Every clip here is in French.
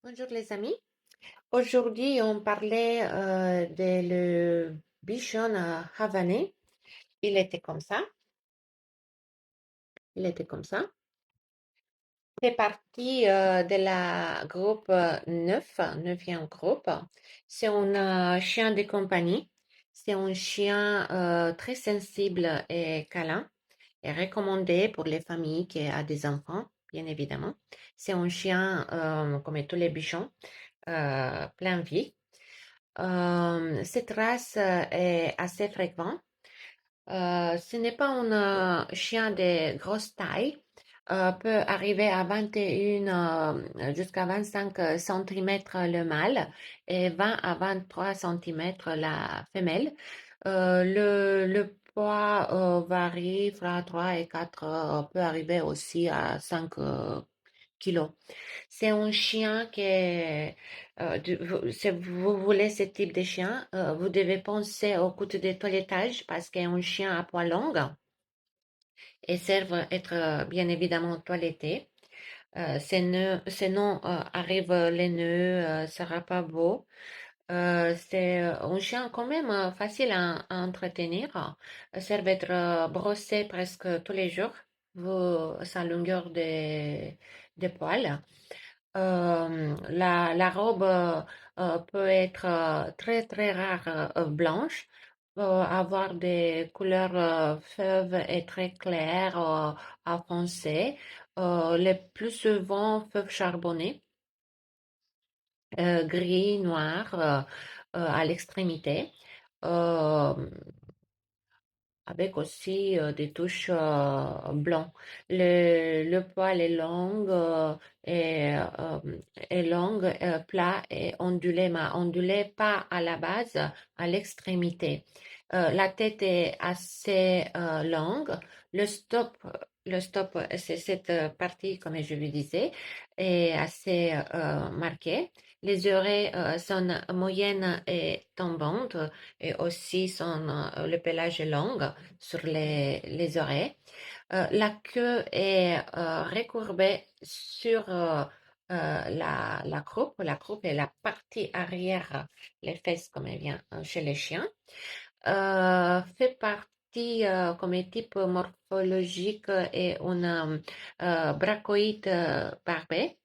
Bonjour les amis. Aujourd'hui, on parlait de le bichon havanais. Il était comme ça. Il était comme ça. C'est parti de la groupe 9, neuvième groupe. C'est un chien de compagnie. C'est un chien très sensible et câlin et recommandé pour les familles qui ont des enfants, bien évidemment. C'est un chien, comme tous les bichons, plein vie. Cette race est assez fréquente. Ce n'est pas un chien de grosse taille. Peut arriver à 21 jusqu'à 25 centimètres le mâle et 20 à 23 centimètres la femelle. Le poids varie entre 3 et 4, peut arriver aussi à 5 kilos. C'est un chien qui est, si vous voulez ce type de chien, vous devez penser au coût de toilettage parce qu'un chien à poils longs et servent être bien évidemment toiletté. Sinon, arrive les nœuds, sera pas beau. C'est un chien quand même facile à entretenir. Serve être brossé presque tous les jours, sa longueur de poils. La robe peut être très très rare blanche, avoir des couleurs fauves et très claires à foncé, le plus souvent fauve charbonné, gris, noir à l'extrémité. Euh, Avec aussi des touches blancs. Le poil est long, est long, plat et ondulé, mais ondulé pas à la base, à l'extrémité. La tête est assez longue. Le stop, le stop, c'est cette partie, comme je vous disais, est assez marquée. Les oreilles sont moyennes et tombantes et aussi le pelage est long sur les oreilles. La queue est recourbée sur la croupe. La croupe est la partie arrière, les fesses comme elle vient chez les chiens. Fait partie comme type morphologique et une brachoïde barbée.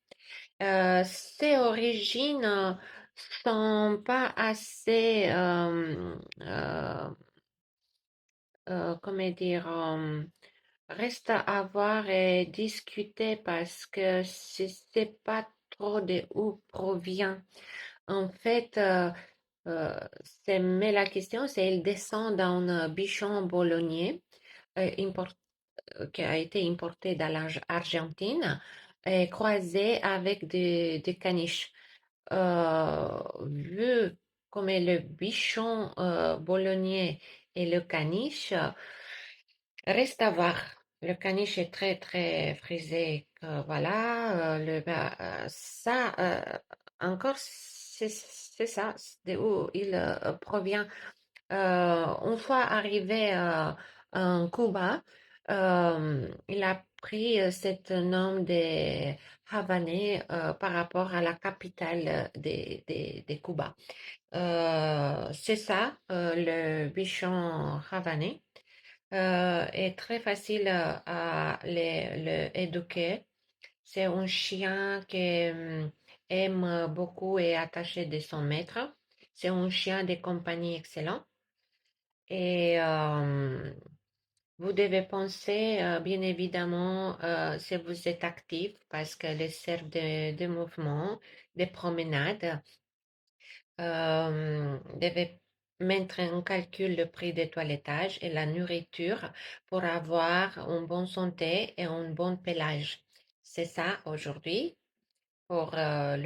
Ces origines sont pas assez, comment dire, reste à voir et discuter parce que je sais pas trop de où provient. En fait, mais la question, c'est il descend d'un bichon bolognais import- qui a été importé dans l'Argentine et croisé avec des caniches. Vu comme est le bichon bolognais et le caniche, reste à voir. Le caniche est très très frisé. Voilà, ça encore c'est ça, de où il provient. Une fois arrivé en Cuba, il a pris cet nom de Havanais par rapport à la capitale de Cuba. C'est ça, le bichon havanais est très facile à le éduquer. C'est un chien qui aime beaucoup et est attaché de son maître. C'est un chien de compagnie excellent. Et vous devez penser, bien évidemment, si vous êtes actif, parce qu'elle sert de mouvement, de promenade. Devez mettre en calcul le prix des toilettages et la nourriture pour avoir une bonne santé et un bon pelage. C'est ça aujourd'hui pour la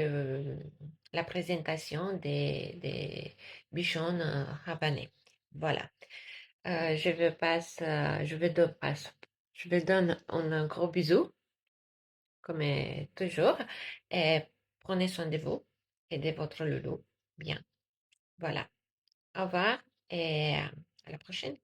présentation des bichons habanais. Voilà. Je vous donne un gros bisou, comme toujours, et prenez soin de vous et de votre loulou. Bien. Voilà. Au revoir et à la prochaine.